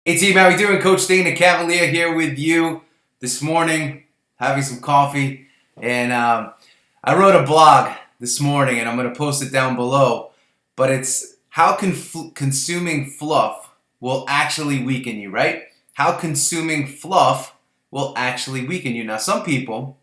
Hey team, how we doing? Coach Dana Cavalea here with you this morning, having some coffee. And I wrote a blog this morning and I'm going to post it down below. But it's how consuming fluff will actually weaken you, right? How consuming fluff will actually weaken you. Now some people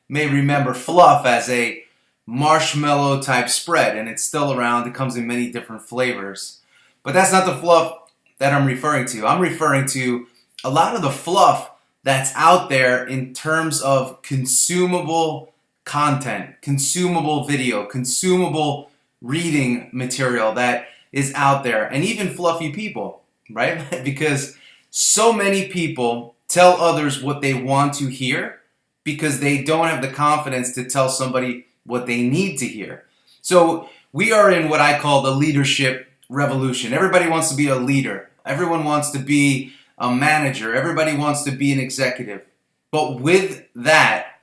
may remember fluff as a marshmallow type spread, and it's still around. It comes in many different flavors. But that's not the fluff that I'm referring to. I'm referring to a lot of the fluff that's out there in terms of consumable content, consumable video, consumable reading material that is out there, and even fluffy people, right? Because so many people tell others what they want to hear because they don't have the confidence to tell somebody what they need to hear. So we are in what I call the leadership revolution. Everybody wants to be a leader. Everyone wants to be a manager. Everybody wants to be an executive. But with that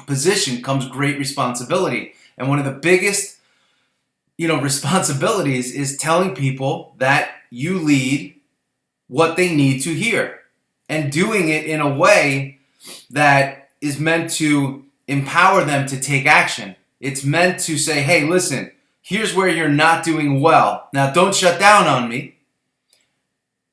position comes great responsibility. And one of the biggest, responsibilities is telling people that you lead what they need to hear and doing it in a way that is meant to empower them to take action. It's meant to say, hey, listen, here's where you're not doing well. Now, don't shut down on me,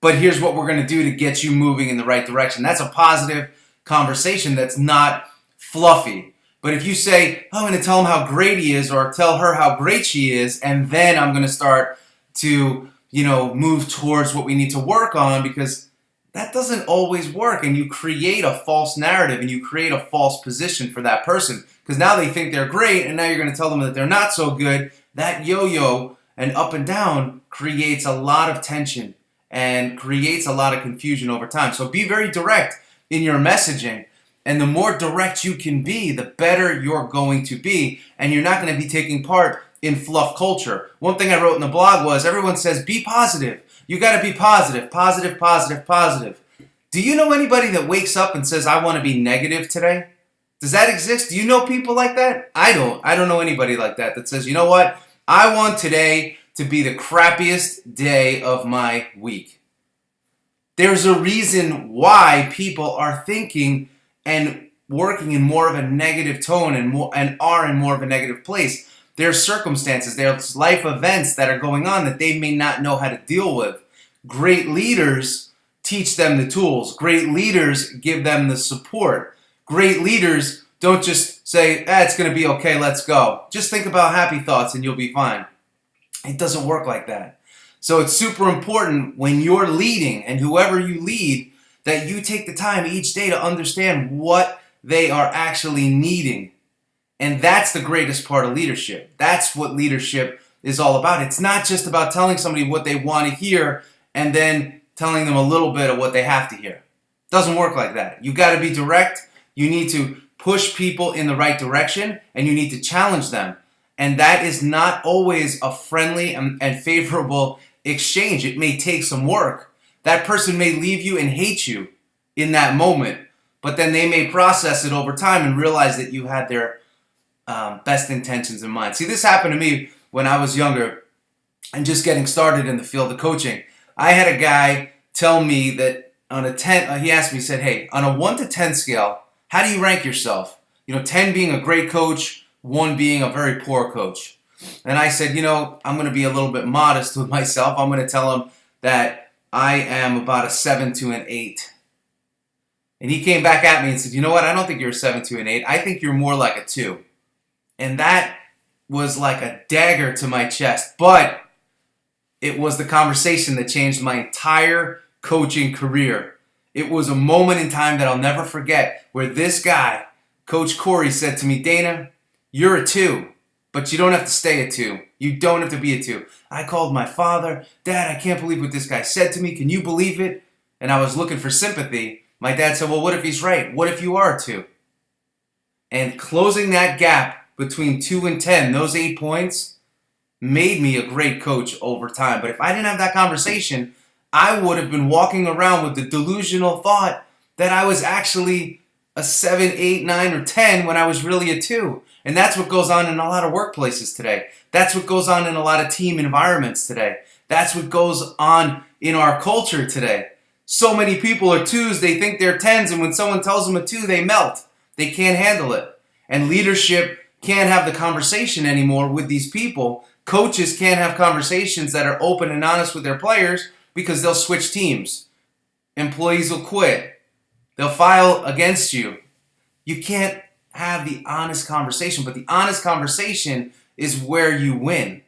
but here's what we're going to do to get you moving in the right direction. That's a positive conversation that's not fluffy. But if you say, oh, I'm going to tell him how great he is, or tell her how great she is, and then I'm going to start to, move towards what we need to work on, because that doesn't always work, and you create a false narrative and you create a false position for that person, because now they think they're great, and now you're going to tell them that they're not so good. That yo-yo and up and down creates a lot of tension and creates a lot of confusion over time. So be very direct in your messaging, and the more direct you can be, the better you're going to be, and you're not going to be taking part in fluff culture. One thing I wrote in the blog was, everyone says be positive. You got to be positive, positive, positive, positive. Do you know anybody that wakes up and says, I want to be negative today? Does that exist? Do you know people like that? I don't. I don't know anybody like that says, you know what? I want today to be the crappiest day of my week. There's a reason why people are thinking and working in more of a negative tone and are in more of a negative place. There's circumstances, there's life events that are going on that they may not know how to deal with. Great leaders teach them the tools. Great leaders give them the support. Great leaders don't just say, it's going to be okay, let's go. Just think about happy thoughts and you'll be fine. It doesn't work like that. So it's super important when you're leading, and whoever you lead, that you take the time each day to understand what they are actually needing. And that's the greatest part of leadership. That's what leadership is all about. It's not just about telling somebody what they want to hear and then telling them a little bit of what they have to hear. It doesn't work like that. You got to be direct. You need to push people in the right direction, and you need to challenge them. And that is not always a friendly and favorable exchange. It may take some work. That person may leave you and hate you in that moment, but then they may process it over time and realize that you had their best intentions in mind. See, this happened to me when I was younger and just getting started in the field of coaching. I had a guy tell me that on a 10, he asked me, he said, hey, on a 1 to 10 scale, how do you rank yourself? 10 being a great coach, 1 being a very poor coach. And I said, I'm going to be a little bit modest with myself. I'm going to tell him that I am about a 7 to an 8. And he came back at me and said, you know what? I don't think you're a 7 to an 8. I think you're more like a 2. And that was like a dagger to my chest. But it was the conversation that changed my entire coaching career. It was a moment in time that I'll never forget, where this guy, Coach Corey, said to me, Dana, you're a 2, but you don't have to stay a 2. You don't have to be a 2. I called my father. Dad, I can't believe what this guy said to me. Can you believe it? And I was looking for sympathy. My dad said, well, what if he's right? What if you are a 2? And closing that gap between 2 and 10, those 8 points, made me a great coach over time. But if I didn't have that conversation, I would have been walking around with the delusional thought that I was actually a 7, 8, 9, or 10 when I was really a 2. And that's what goes on in a lot of workplaces today. That's what goes on in a lot of team environments today. That's what goes on in our culture today. So many people are 2s, they think they're 10s, and when someone tells them a 2, they melt. They can't handle it. And leadership can't have the conversation anymore with these people. Coaches can't have conversations that are open and honest with their players because they'll switch teams. Employees will quit. They'll file against you. You can't have the honest conversation, but the honest conversation is where you win.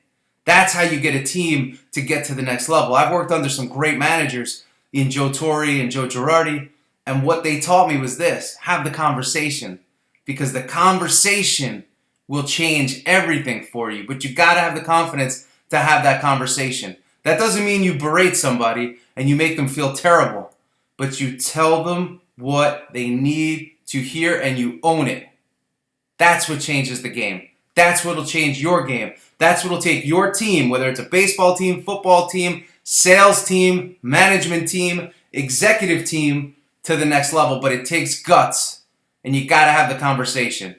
That's how you get a team to get to the next level. I've worked under some great managers in Joe Torre and Joe Girardi, and what they taught me was this: have the conversation, because the conversation will change everything for you. But you got to have the confidence to have that conversation. That doesn't mean you berate somebody and you make them feel terrible, but you tell them what they need to hear and you own it. That's what changes the game. That's what will change your game. That's what will take your team, whether it's a baseball team, football team, sales team, management team, executive team, to the next level. But it takes guts, and you got to have the conversation.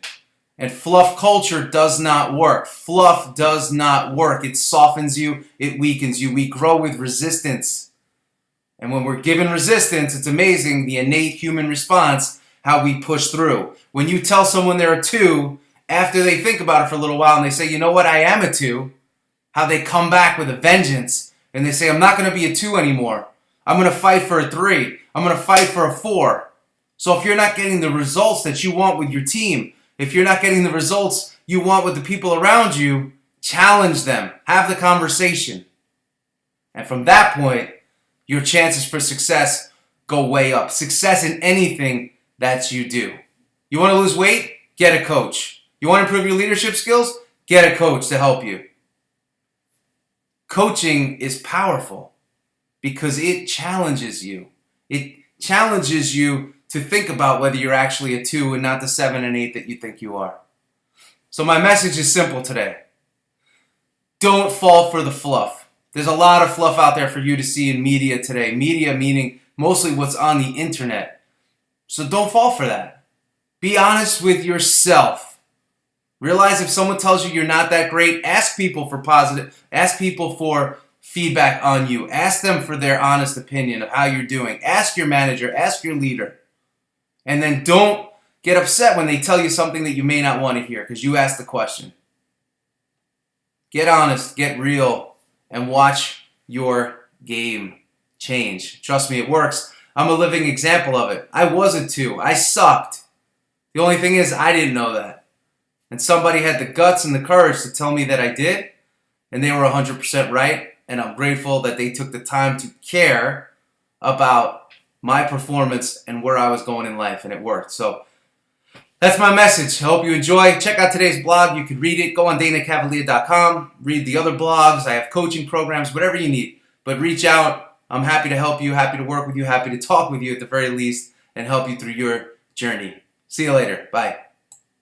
And fluff culture does not work. Fluff does not work. It softens you. It weakens you. We grow with resistance. And when we're given resistance, it's amazing the innate human response, how we push through. When you tell someone they're a 2, after they think about it for a little while and they say, you know what, I am a 2, how they come back with a vengeance. And they say, I'm not going to be a 2 anymore. I'm going to fight for a 3. I'm going to fight for a 4. So if you're not getting the results that you want with your team, if you're not getting the results you want with the people around you, challenge them. Have the conversation. And from that point, your chances for success go way up. Success in anything that you do. You want to lose weight? Get a coach. You want to improve your leadership skills? Get a coach to help you. Coaching is powerful because it challenges you. It challenges you to think about whether you're actually a 2 and not the 7 and 8 that you think you are. So my message is simple today. Don't fall for the fluff. There's a lot of fluff out there for you to see in media today. Media meaning mostly what's on the internet. So don't fall for that. Be honest with yourself. Realize if someone tells you you're not that great, ask people for feedback on you. Ask them for their honest opinion of how you're doing. Ask your manager, ask your leader. And then don't get upset when they tell you something that you may not want to hear because you asked the question. Get honest, get real, and watch your game change. Trust me, it works. I'm a living example of it. I was a 2. I sucked. The only thing is I didn't know that. And somebody had the guts and the courage to tell me that I did, and they were 100% right. And I'm grateful that they took the time to care about my performance and where I was going in life, and it worked. So that's my message. I hope you enjoy. Check out today's blog. You can read it. Go on DanaCavalea.com. Read the other blogs. I have coaching programs, whatever you need. But reach out. I'm happy to help you, happy to work with you, happy to talk with you at the very least, and help you through your journey. See you later. Bye.